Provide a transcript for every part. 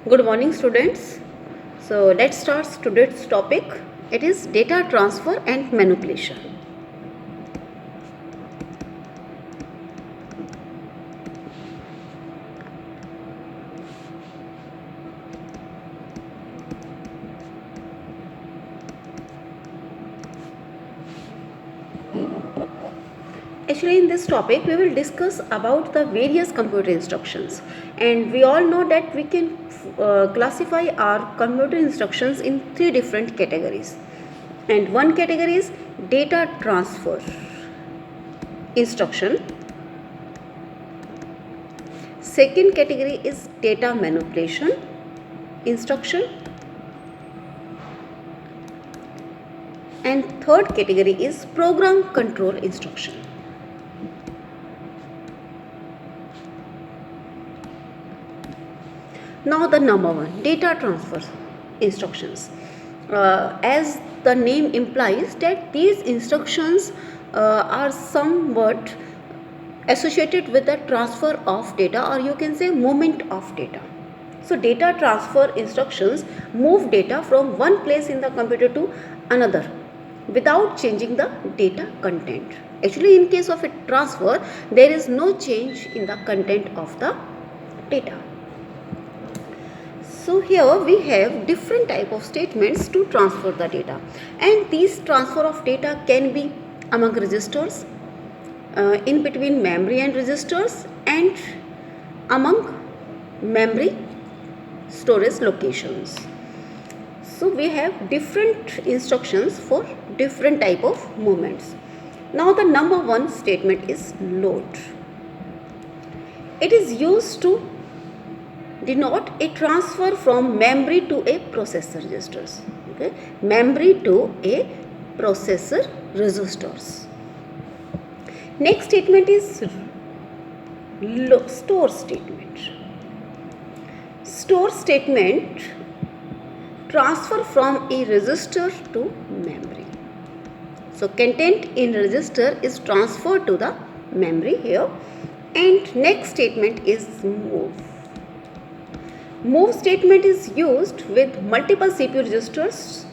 Good morning, students. So let's start today's topic. It is data transfer and manipulation. Actually, in this topic, we will discuss about the various computer instructions, and we all know that we can classify our computer instructions in three different categories. And one category is data transfer instruction. Second category is data manipulation instruction. And third category is program control instruction. Now the number one, data transfer instructions. As the name implies that these instructions are somewhat associated with the transfer of data, or you can say movement of data. So data transfer instructions move data from one place in the computer to another without changing the data content. Actually, in case of a transfer, there is no change in the content of the data. So here we have different type of statements to transfer the data, and these transfer of data can be among registers, in between memory and registers, and among memory storage locations. So we have different instructions for different type of movements. Now the number one statement is load. It is used to denote a transfer from memory to a processor registers. Okay, memory to a processor registers. Next statement is store statement. Store statement transfer from a register to memory. So content in register is transferred to the memory here. And next statement is move. Move statement is used with multiple CPU registers,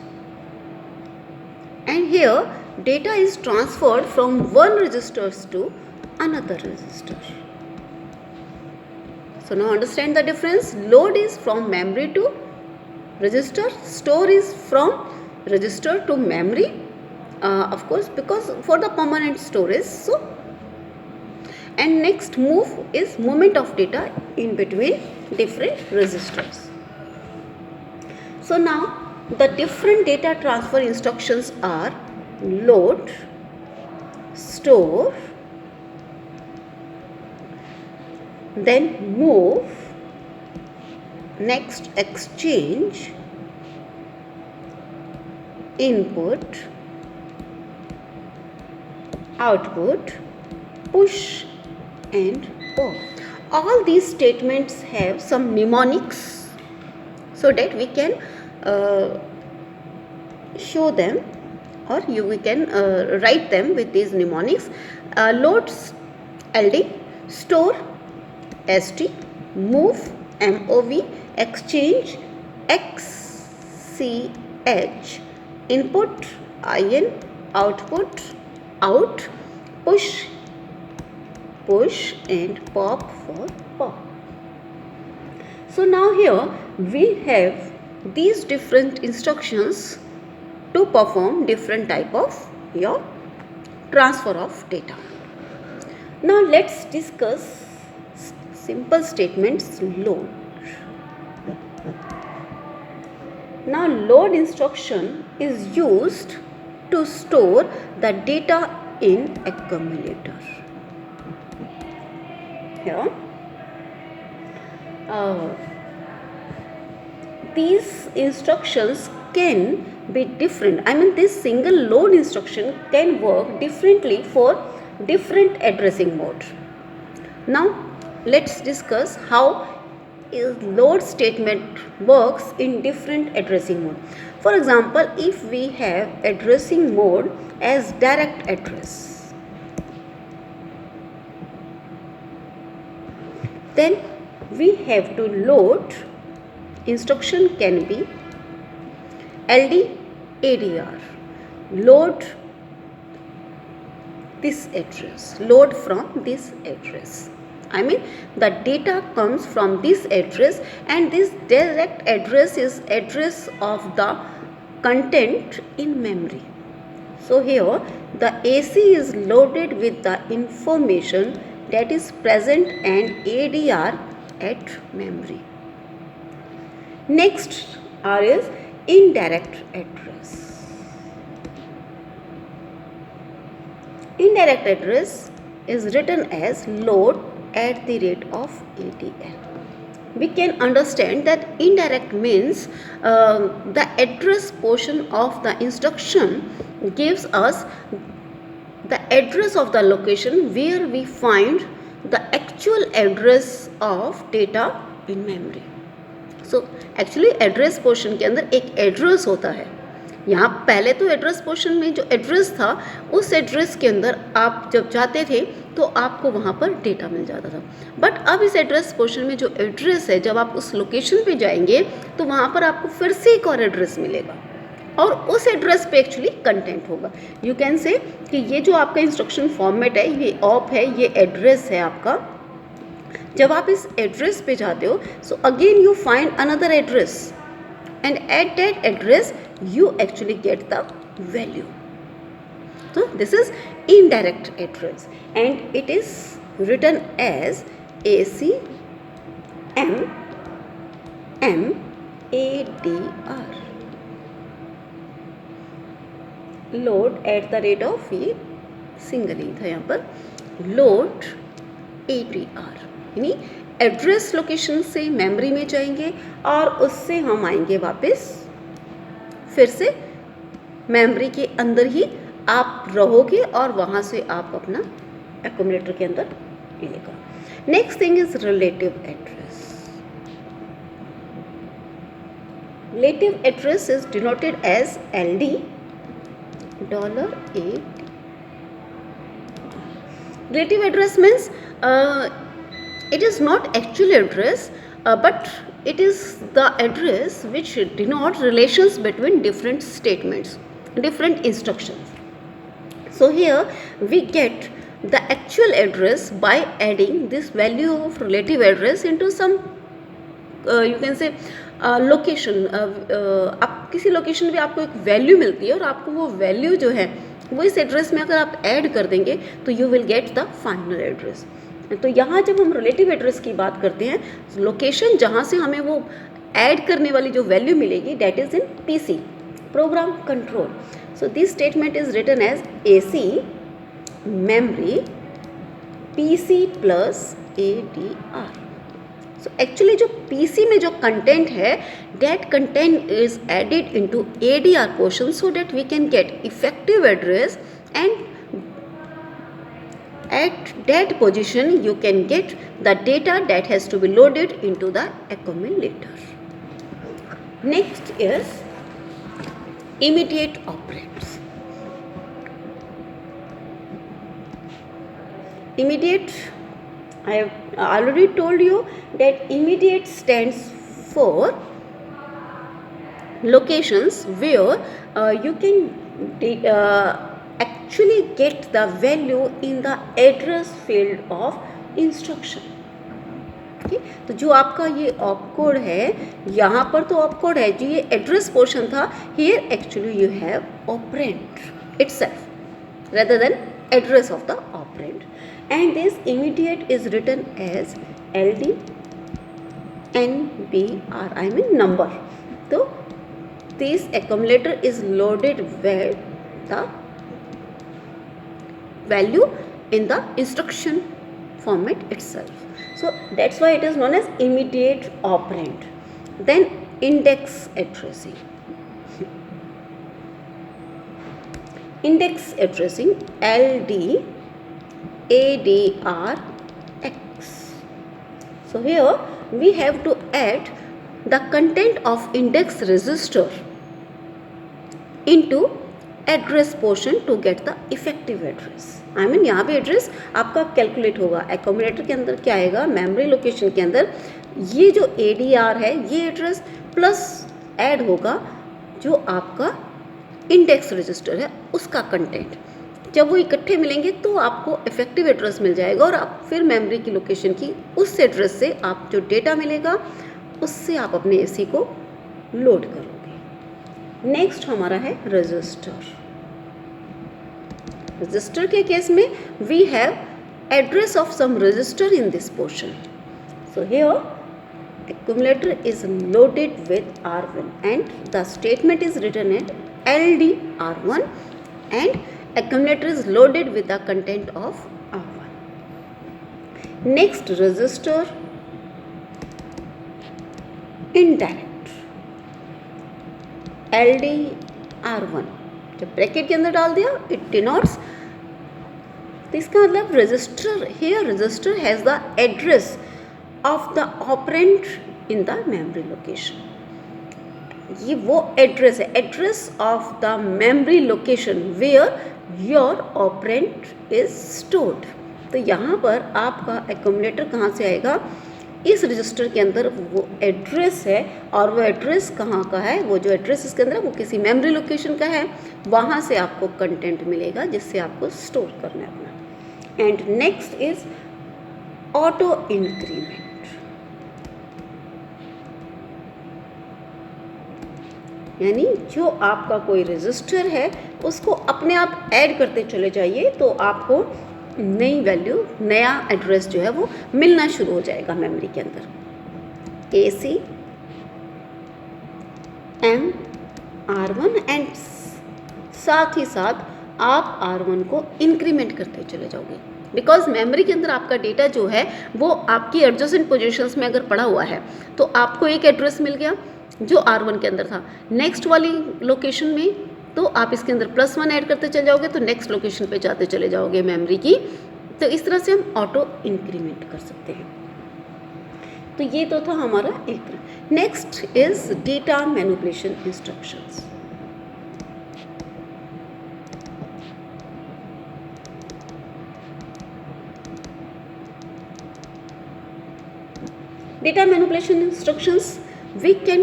and here data is transferred from one register to another register. So now understand the difference. Load is from memory to register, store is from register to memory, of course, because for the permanent storage. So, and next move is movement of data in between different registers. So now the different data transfer instructions are load, store, then move, next exchange, input, output, push and pop. All these statements have some mnemonics so that we can show them, or we can write them with these mnemonics. Load LD, store ST, move MOV, exchange XCH, input IN, output out, push and pop for pop. So now here we have these different instructions to perform different type of your transfer of data. Now let's discuss simple statements load. Now load instruction is used to store the data in accumulator. Here these instructions can be different. This single load instruction can work differently for different addressing mode. Now let's discuss how load statement works in different addressing mode. For example, if we have addressing mode as direct address, then we have to load instruction can be LD ADR, load this address, load from this address. I mean the data comes from this address, and this direct address is address of the content in memory. So here the AC is loaded with the information that is present and ADR at memory. Next R is indirect address. Indirect address is written as load at the rate of ADL. We can understand that indirect means the address portion of the instruction gives us the address of the location where we find the actual address of data in memory. So actually address portion के अंदर एक address होता है. यहाँ पहले तो address portion में जो एड्रेस था उस एड्रेस के अंदर आप जब जाते थे तो आपको वहाँ पर डेटा मिल जाता था. बट अब इस एड्रेस पोर्शन में जो एड्रेस है, जब आप उस लोकेशन पे जाएंगे तो वहाँ पर आपको फिर से एक और एड्रेस मिलेगा और उस एड्रेस पे एक्चुअली कंटेंट होगा. यू कैन से कि ये जो आपका इंस्ट्रक्शन फॉर्मेट है, ये ऑप है, ये एड्रेस है आपका. जब आप इस एड्रेस पे जाते हो so again you find another address and at that address you actually get the value. So this is indirect address and it is written as AC M M ADR, load at the rate of, ये single ही था यहाँ पर, load ADR यानी address location से memory में जाएंगे और उससे हम आएंगे वापस, फिर से मेमोरी के अंदर ही आप रहोगे और वहाँ से आप अपना एक्यूमुलेटर के अंदर लेगा. Next thing is relative address. Relative address is denoted as LD $A. Relative address means it is not actual address but it is the address which denotes relations between different statements, different instructions. So here we get the actual address by adding this value of relative address into some you can say location. आप किसी location पे आपको एक value मिलती है और आपको वो वैल्यू जो है वो इस एड्रेस में अगर आप ऐड कर देंगे तो you will get the final address. तो यहाँ जब हम रिलेटिव एड्रेस की बात करते हैं, लोकेशन जहाँ से हमें वो ऐड करने वाली जो वैल्यू मिलेगी that is in PC, program control. So this statement is written as AC memory PC plus ADR. So actually जो PC में जो कंटेंट है that content is added into ADR portion so that we can get effective address and at that position you can get the data that has to be loaded into the accumulator. Next is immediate operands. Immediate, I have already told you that immediate stands for locations where you can actually get the value in the address field of instruction. ठीक, तो जो आपका ये opcode है, यहाँ पर तो opcode है, जो ये एड्रेस पोर्शन था, here actually you have operand itself rather than address of the operand. And this immediate is written as LD NBR, I mean number. So this accumulator is loaded with the value in the instruction format itself. So that's why it is known as immediate operand. Then index addressing. Index addressing LD ADR X. So here we have to add the content of index register into address portion to get the effective address. I mean यहाँ पे address आपका calculate होगा. Accumulator के अंदर क्या आएगा, memory location के अंदर ये जो ADR है ये एड्रेस प्लस ऐड होगा जो आपका इंडेक्स रजिस्टर है उसका कंटेंट। जब वो इकट्ठे मिलेंगे तो आपको इफेक्टिव एड्रेस मिल जाएगा और आप फिर मेमोरी की लोकेशन की उस एड्रेस से आप जो डेटा मिलेगा उससे आप अपने AC को लोड करोगे। नेक्स्ट हमारा है रजिस्टर। रजिस्टर के केस में we have address of some register in this portion. So here accumulator is loaded with R1 and the statement is written at LD R1 and accumulator is loaded with the content of R1. Next register indirect LD R1 जब bracket के अंदर डाल दिया it denotes, तो इसका मतलब register, here register has the address of the operand in the memory location. ये वो एड्रेस है, address of the memory location where your operand is stored. तो यहाँ पर आपका एक्यूमुलेटर कहाँ से आएगा, इस रजिस्टर के अंदर वो एड्रेस है और वो एड्रेस कहाँ का है, वो जो एड्रेस इसके अंदर वो किसी मेमोरी लोकेशन का है, वहाँ से आपको कंटेंट मिलेगा जिससे आपको स्टोर करना है अपना। And next is auto increment. यानी जो आपका कोई रजिस्टर है उसको अपने आप ऐड करते चले जाइए तो आपको नई वैल्यू, नया एड्रेस जो है वो मिलना शुरू हो जाएगा मेमोरी के अंदर। AC M R1 एंड साथ ही साथ आप R1 को इंक्रीमेंट करते चले जाओगे बिकॉज मेमोरी के अंदर आपका डेटा जो है वो आपकी एडजेसेंट पोजीशंस में अगर पड़ा हुआ है तो आपको एक एड्रेस मिल गया जो R1 के अंदर था, नेक्स्ट वाली लोकेशन में तो आप इसके अंदर +1 ऐड करते चले जाओगे तो नेक्स्ट लोकेशन पे जाते चले जाओगे मेमोरी की। तो इस तरह से हम ऑटो इंक्रीमेंट कर सकते हैं। तो ये तो था हमारा एक। Next is data manipulation instructions. Data manipulation instructions, we can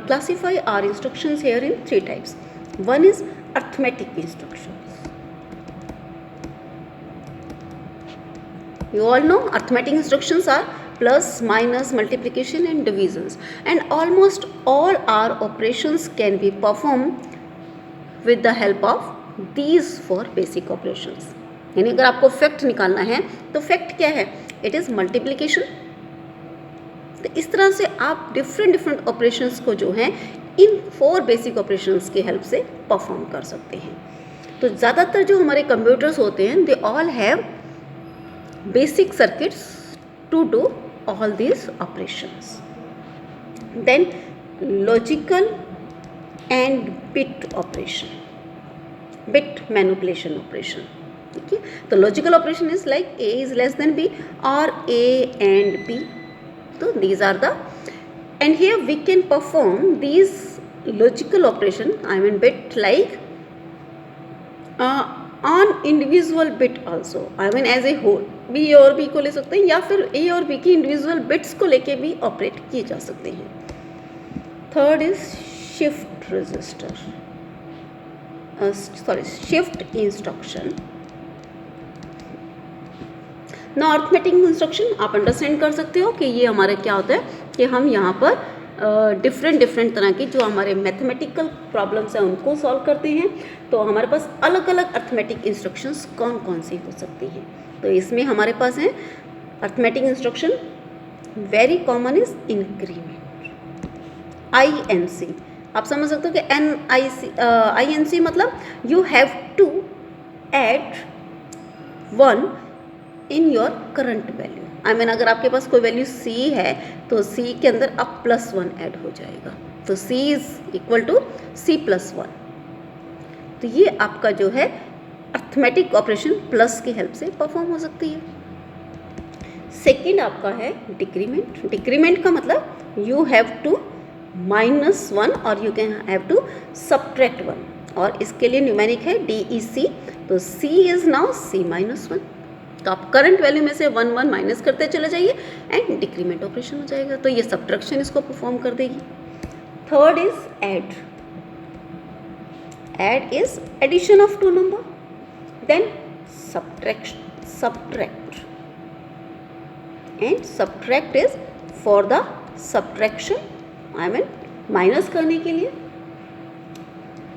classify our instructions here in 3 types. One is arithmetic instructions. You all know arithmetic instructions are plus, minus, multiplication and divisions, and almost all our operations can be performed with the help of these 4 basic operations. यानी अगर आपको fact निकालना है तो fact क्या है, it is multiplication. तो इस तरह से आप डिफरेंट ऑपरेशंस को जो है इन 4 बेसिक ऑपरेशंस की हेल्प से परफॉर्म कर सकते हैं। तो ज़्यादातर जो हमारे कंप्यूटर्स होते हैं they all have basic circuits to do all these operations. Then logical and bit operation, bit manipulation operation. ठीक है, तो logical operation is like A is less than B और A and B. So these are the, and here we can perform these logical operation, I mean bit like on individual bit also, I mean as a whole B और B को ले सकते हैं या फिर A और B की individual bits को लेके भी ऑपरेट किए जा सकते हैं। Third is shift register, shift instruction. ना अर्थमेटिक इंस्ट्रक्शन आप अंडरस्टैंड कर सकते हो कि ये हमारे क्या होता है कि हम यहाँ पर डिफरेंट तरह की जो हमारे मैथमेटिकल प्रॉब्लम्स हैं उनको सॉल्व करते हैं। तो हमारे पास अलग अलग अर्थमेटिक इंस्ट्रक्शंस कौन कौन सी हो सकती हैं। तो इसमें हमारे पास है arithmetic instruction, very common is increment, INC। आप समझ सकते हो कि INC मतलब you have to add 1 in your current value. I mean अगर आपके पास कोई वैल्यू C है तो C के अंदर अब +1 ऐड हो जाएगा, तो C is equal to C + 1। तो ये आपका जो है अर्थमेटिक ऑपरेशन प्लस की हेल्प से परफॉर्म हो सकती है। सेकेंड आपका है डिक्रीमेंट। डिक्रीमेंट का मतलब यू हैव टू -1 और you can have to subtract 1 और इसके लिए न्यूमेरिक है DEC। तो C इज नाउ C -1 तो आप करंट वैल्यू में से 1 1 माइनस करते चले जाइए एंड डिक्रीमेंट ऑपरेशन हो जाएगा, तो ये सब्ट्रैक्शन इसको परफॉर्म कर देगी। Third is add. Add is addition of two number, then subtract and subtract is for the subtraction, I mean minus करने के लिए।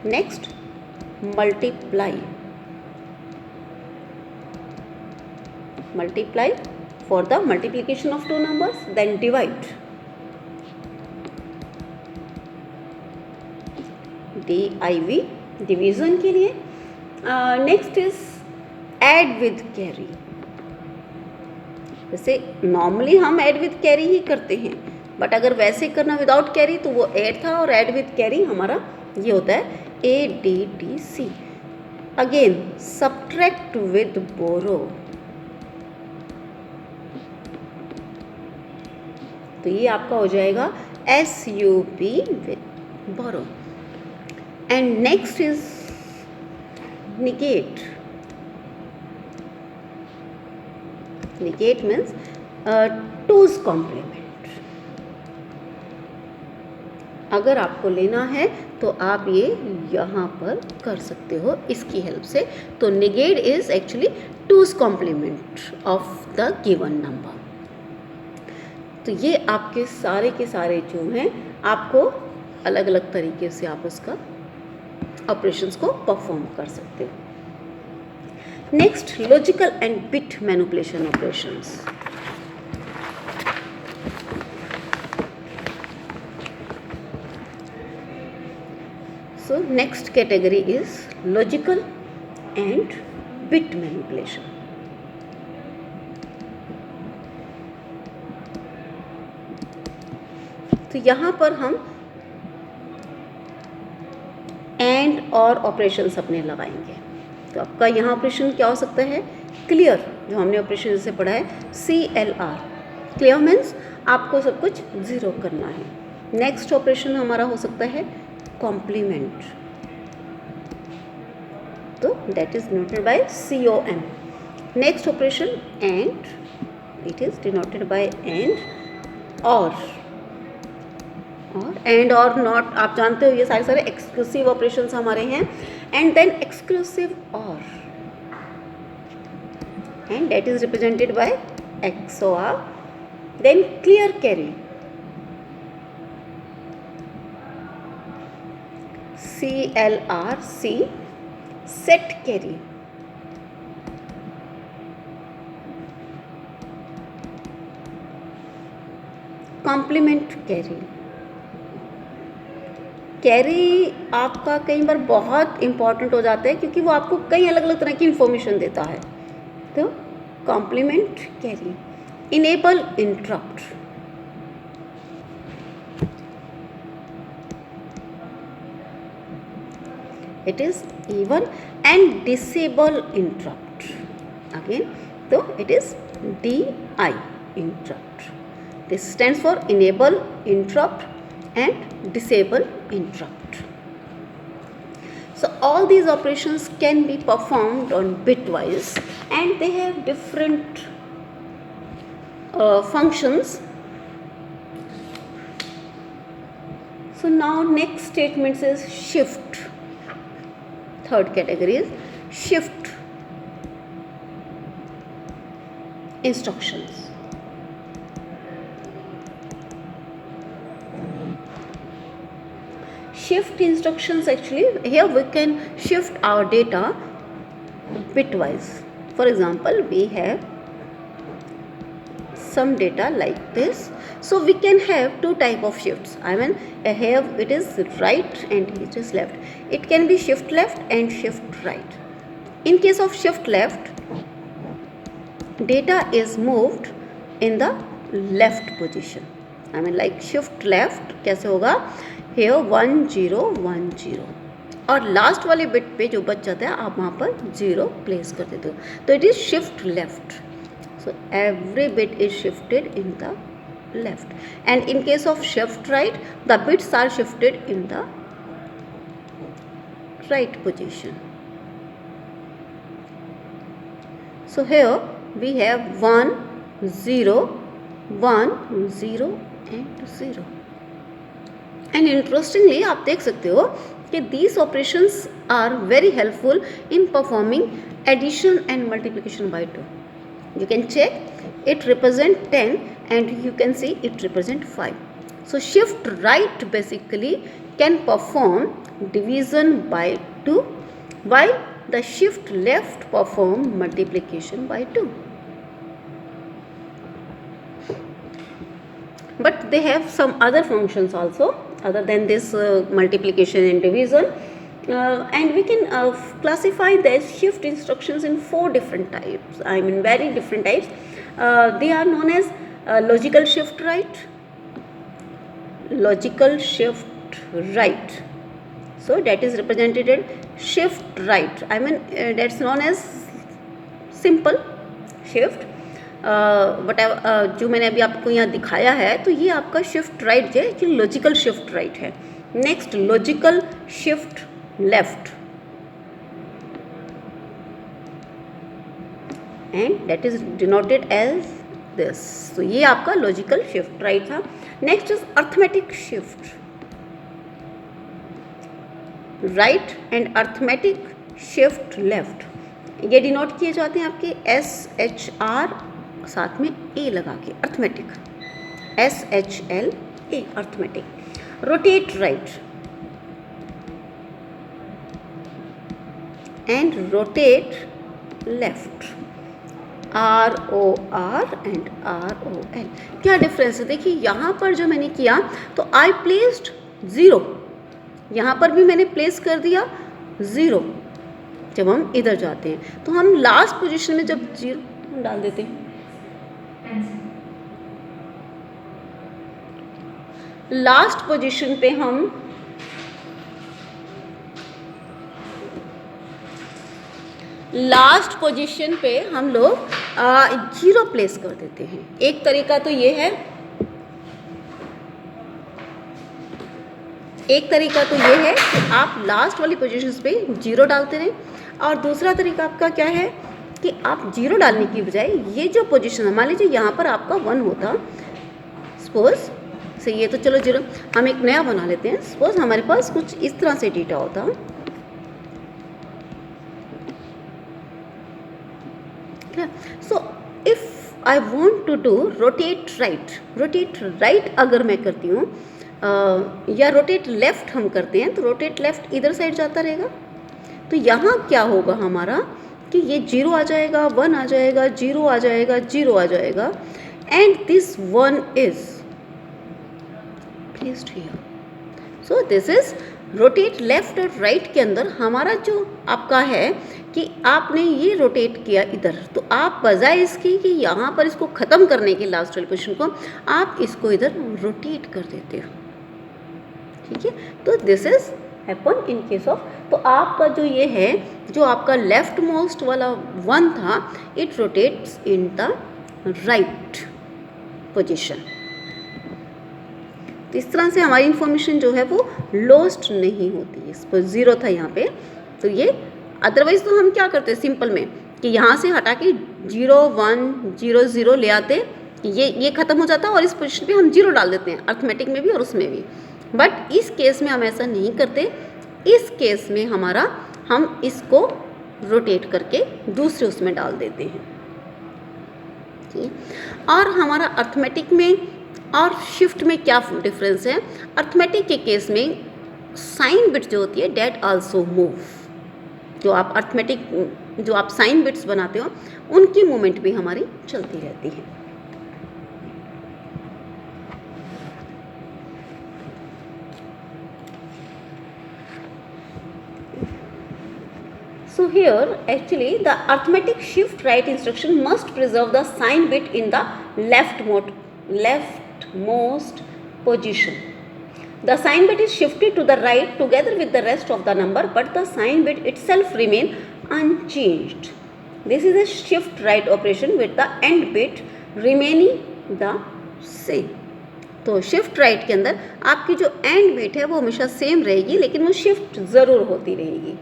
Next multiply, multiply for the multiplication of two numbers, then divide, div division के लिए। Next is add with carry. जैसे normally हम add with carry ही करते हैं, but अगर वैसे करना विदाउट कैरी तो वो ऐड था, और ऐड विद कैरी हमारा ये होता है ADDC। Again subtract with borrow, तो ये आपका हो जाएगा SUB with borrow. And next is negate। negate means two's complement. अगर आपको लेना है तो आप ये यहाँ पर कर सकते हो इसकी हेल्प से। तो negate इज actually two's complement of the given number. तो ये आपके सारे के सारे जो हैं आपको अलग अलग तरीके से आप उसका ऑपरेशंस को परफॉर्म कर सकते हो। Next logical and bit manipulation operations. So next category is logical and bit manipulation. तो यहाँ पर हम एंड और ऑपरेशंस अपने लगाएंगे। तो आपका यहाँ ऑपरेशन क्या हो सकता है? क्लियर, जो हमने ऑपरेशन जैसे पढ़ा है CLR। क्लियर मीन्स आपको सब कुछ ज़ीरो करना है। नेक्स्ट ऑपरेशन हमारा हो सकता है कॉम्प्लीमेंट, तो that is denoted by COM। Next operation and, it is denoted by and or and or not. आप जानते हो ये सारे एक्सक्लूसिव ऑपरेशंस हमारे हैं। And then exclusive or, and that is represented by XOR। Then clear carry, CLRC। Set carry, complement carry. Carry आपका कई बार बहुत इम्पॉर्टेंट हो जाता है क्योंकि वो आपको कई अलग अलग तरह की इंफॉर्मेशन देता है। तो complement carry. Enable interrupt, it is even. And disable interrupt again, तो it is DI interrupt. This stands for enable interrupt and disable interrupt. So all these operations can be performed on bitwise and they have different functions. So now next statement is shift. Third category is shift instructions. Shift instructions, actually here we can shift our data bitwise. For example, we have some data like this, so we can have two type of shifts. I mean here it is right and it is left. It can be shift left and shift right. In case of shift left, data is moved in the left position. I mean like shift left कैसे होगा? here 1 0 1 0 और last वाले bit पे जो बच जाता है आप वहाँ पर 0 प्लेस कर देते हो, तो it is shift left. So every bit is shifted in the left and in case of shift right the bits are shifted in the right position. So here we have 1 0 1 0 and 0। And interestingly आप देख सकते हो कि these operations are very helpful in performing addition and multiplication by 2. You can check it represent 10 and you can see it represent 5. So shift right basically can perform division by 2 while the shift left perform multiplication by 2. But they have some other functions also other than this multiplication and division, and we can classify the shift instructions in 4 different types, I mean very different types. They are known as logical shift right, so that is represented in shift right, I mean that's known as simple shift. जो मैंने अभी आपको यहाँ दिखाया है तो ये आपका शिफ्ट राइट है, ये लॉजिकल शिफ्ट राइट है। Next logical shift left and that is denoted as this. तो ये आपका लॉजिकल शिफ्ट राइट था। Next is arithmetic shift right and arithmetic shift left. ये डिनोट किए जाते हैं आपके SHR साथ में ए लगा के, arithmetic SHLA arithmetic. Rotate right and rotate left, ROR and ROL। क्या डिफरेंस है देखिए, यहाँ पर जो मैंने किया तो आई प्लेस्ड 0, यहाँ पर भी मैंने प्लेस कर दिया 0। जब हम इधर जाते हैं तो हम लास्ट पोजीशन में जब 0 डाल देते हैं, लास्ट पोजीशन पे हम लोग 0 प्लेस कर देते हैं। एक तरीका तो ये है, कि आप लास्ट वाली पोजीशंस पे 0 डालते रहें, और दूसरा तरीका आपका क्या है कि आप 0 डालने की बजाय ये जो पोजीशन है, मान लीजिए यहाँ पर आपका 1 होता, सपोज से ये तो चलो 0, हम एक नया बना लेते हैं। सपोज हमारे पास कुछ इस तरह से डेटा होता, so if I want to do rotate right अगर मैं करती हूँ या रोटेट लेफ्ट हम करते हैं, तो रोटेट लेफ्ट इधर साइड जाता रहेगा। तो यहाँ क्या होगा हमारा कि ये 0 आ जाएगा, 1 आ जाएगा, 0 आ जाएगा, 0 आ जाएगा, and this 1 is placed here. So this is rotate left और राइट के अंदर हमारा जो आपका है कि आपने ये रोटेट किया इधर, तो आप बजाय इसकी कि यहाँ पर इसको ख़त्म करने की लास्ट वाली पोजीशन को, आप इसको इधर रोटेट कर देते हो, ठीक है। तो this is happen in case of, तो आपका जो ये है, जो आपका लेफ्ट मोस्ट वाला 1 था, it rotates in the right position. तो इस तरह से हमारी इंफॉर्मेशन जो है वो लॉस्ट नहीं होती है। सपोज 0 था यहाँ पे, तो ये अदरवाइज तो हम क्या करते हैं सिंपल में कि यहाँ से हटा के 0 1 0 0 ले आते, ये ख़त्म हो जाता है और इस पोजीशन पे हम 0 डाल देते हैं, अर्थमेटिक में भी और उसमें भी। बट इस केस में हम ऐसा नहीं करते। इस केस में हम इसको रोटेट करके दूसरे उसमें डाल देते हैं, ठीक। और हमारा अर्थमेटिक में और शिफ्ट में क्या डिफरेंस है? अर्थमेटिक के केस में साइन बिट जो होती है डेट आल्सो मूव। जो आप साइन बिट्स बनाते हो उनकी मूवमेंट भी हमारी चलती रहती है। So here actually the arithmetic shift right instruction must preserve the sign bit in the leftmost position. The sign bit is shifted to the right together with the rest of the number, but the sign bit itself remain unchanged. This is a shift right operation with the end bit remaining the same. तो shift right के अंदर आपकी जो and bit है वो हमेशा same रहेगी, लेकिन वो शिफ्ट ज़रूर होती रहेगी।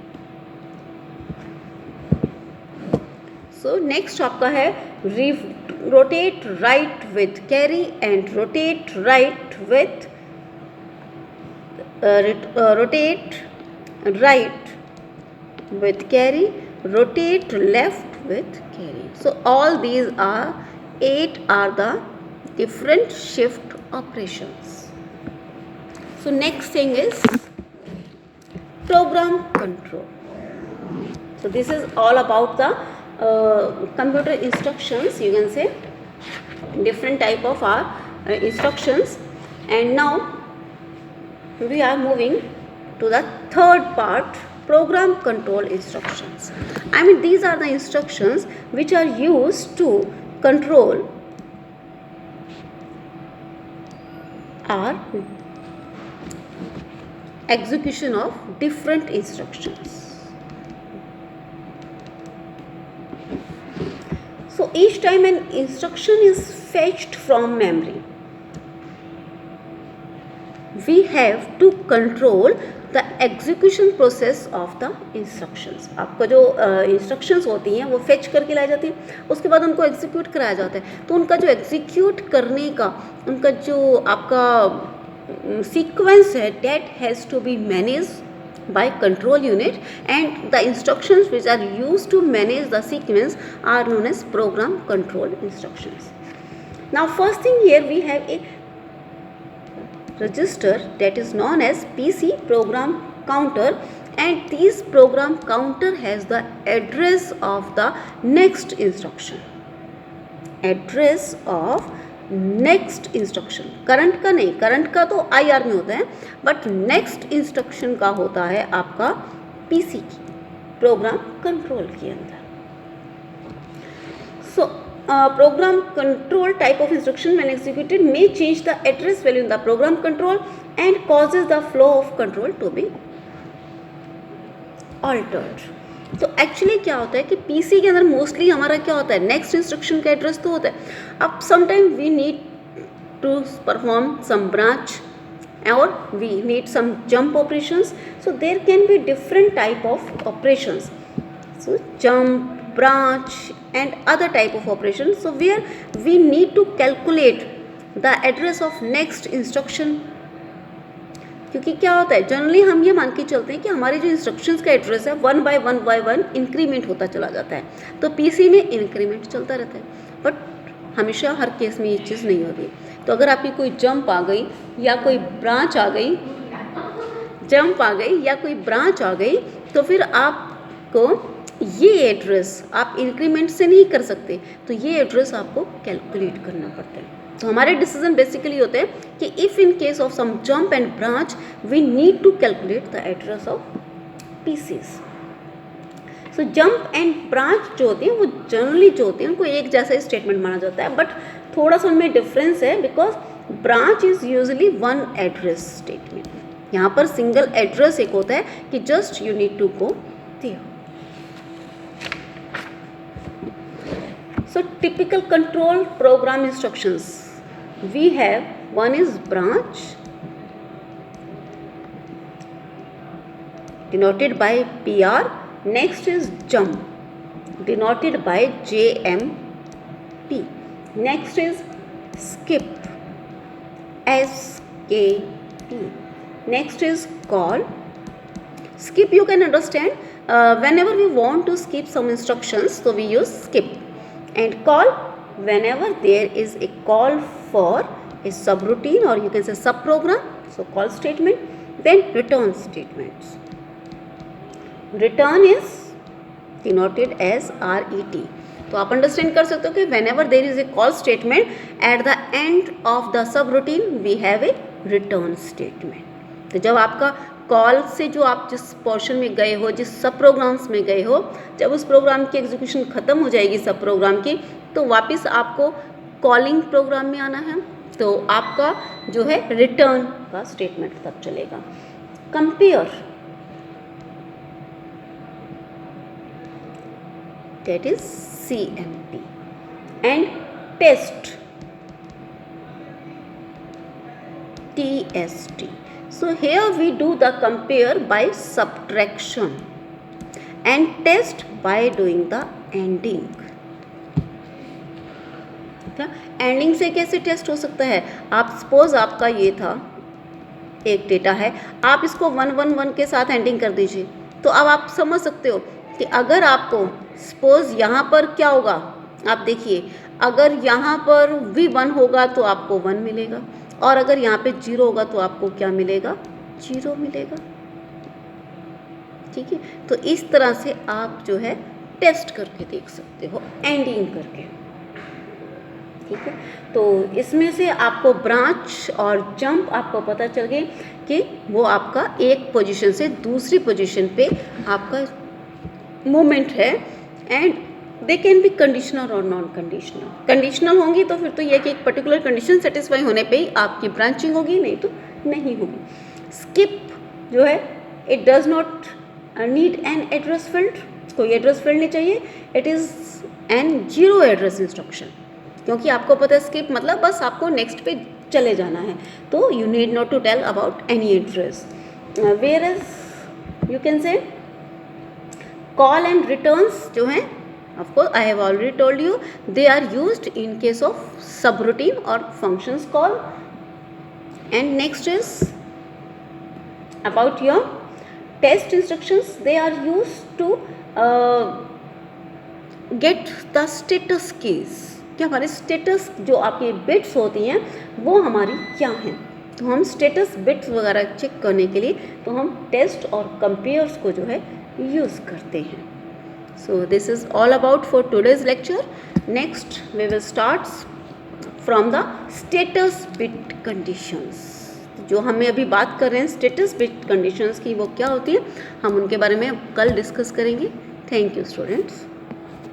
सो नेक्स्ट आपका है rotate right with carry and rotate right with rotate right with carry, rotate left with carry. So all these are 8 are the different shift operations. So next thing is program control. So this is all about the computer instructions, you can say different type of our instructions. And now we are moving to the third part, program control instructions. I mean, these are the instructions which are used to control our execution of different instructions. So each time an instruction is fetched from memory, we have to control the execution process of the instructions. आपका जो instructions होती हैं वो fetch करके लाई जाती हैं, उसके बाद उनको execute कराया जाता है. तो उनका जो execute करने का उनका जो आपका sequence है, that has to be managed by control unit, and the instructions which are used to manage the sequence are known as program control instructions. Now first thing here we have a register that is known as PC program counter, and this program counter has the address of the next instruction. Address of next instruction, current का नहीं, current का तो IR में होता है, but next instruction का होता है आपका PC की program control के अंदर. So program control type of instruction when executed may change the address value in the program control and causes the flow of control to be altered. तो actually क्या होता है कि पीसी के अंदर मोस्टली हमारा क्या होता है, नेक्स्ट इंस्ट्रक्शन का एड्रेस तो होता है. अब sometime we need to perform some branch और we need some jump operations, so there can be different type of operations, so jump, branch and other type of operations. So where we need to calculate the address of next instruction, क्योंकि क्या होता है generally हम ये मान के चलते हैं कि हमारे जो इंस्ट्रक्शंस का एड्रेस है 1 by 1 इंक्रीमेंट होता चला जाता है, तो पीसी में इंक्रीमेंट चलता रहता है, बट हमेशा हर केस में ये चीज़ नहीं होती. तो अगर आपकी कोई जंप आ गई या कोई ब्रांच आ गई, जंप आ गई या कोई ब्रांच आ गई, तो फिर आपको ये एड्रेस आप इंक्रीमेंट से नहीं कर सकते, तो ये एड्रेस आपको कैलकुलेट करना पड़ता है. तो हमारे डिसीजन बेसिकली होते हैं कि if in case of some jump and branch we need to calculate the address of PCs. So jump and branch जो होती है वो जनरली जो होती है उनको एक जैसा स्टेटमेंट माना जाता है, बट थोड़ा सा उनमें डिफरेंस है, because branch is usually one address statement. यहाँ पर सिंगल एड्रेस एक होता है कि just you need to go there. So typical control program instructions we have, one is branch denoted by PR, next is jump denoted by JMP, next is skip SKP, next is call. Skip you can understand, whenever we want to skip some instructions, so we use skip. And call whenever there is a call for a subroutine or you can say subprogram, so call statement. Then return statements. Return is denoted as RET. तो आप understand कर सकते हो कि whenever there is a call statement, at the end of the subroutine we have a return statement. तो जब आपका call से जो आप जिस पोर्शन में गए हो, जिस सब प्रोग्राम्स में गए हो, जब उस प्रोग्राम की एग्जीक्यूशन ख़त्म हो जाएगी सब प्रोग्राम की, तो वापस आपको कॉलिंग प्रोग्राम में आना है, तो आपका जो है रिटर्न का स्टेटमेंट तब चलेगा. Compare, that is CMP, and test, TST. So here we do the compare by subtraction and test by doing the ending. था। एंडिंग से कैसे टेस्ट हो सकता है, आप सपोज आपका ये था एक डेटा है, आप इसको 111 के साथ एंडिंग कर दीजिए, तो अब आप समझ सकते हो कि अगर आपको सपोज यहाँ पर क्या होगा, आप देखिए अगर यहाँ पर भी 1 होगा तो आपको 1 मिलेगा, और अगर यहाँ पे 0 होगा तो आपको क्या मिलेगा, 0 मिलेगा। ठीक है, तो इस तरह से आप जो है टेस्ट करके देख सकते हो एंडिंग करके। ठीक है, तो इसमें से आपको ब्रांच और जंप आपको पता चल गए कि वो आपका एक पोजीशन से दूसरी पोजीशन पे आपका मूवमेंट है, and they can be conditional और नॉन कंडीशनल। कंडीशनल होंगी तो फिर तो ये कि एक पर्टिकुलर कंडीशन सेटिस्फाई होने पे ही आपकी ब्रांचिंग होगी, नहीं तो नहीं होगी। स्किप जो है it does not need an address field, कोई एड्रेस फील्ड नहीं चाहिए, it is an zero address instruction, क्योंकि आपको पता है स्किप मतलब बस आपको नेक्स्ट पे चले जाना है, तो you need not to tell about any address. Where is you can say call and returns जो हैं, of course I have already told you they are used in case of subroutine or functions call. And next is about your test instructions, they are used to get the status keys, कि हमारे status जो आपकी bits होती हैं वो हमारी क्या हैं, तो हम स्टेटस बिट्स वगैरह चेक करने के लिए तो हम टेस्ट और कंपेयर्स को जो है यूज़ करते हैं। So this is all about for today's lecture. Next we will start from the status bit conditions. जो हमें अभी बात कर रहे हैं status bit conditions की, वो क्या होती है हम उनके बारे में कल डिस्कस करेंगे। Thank you students.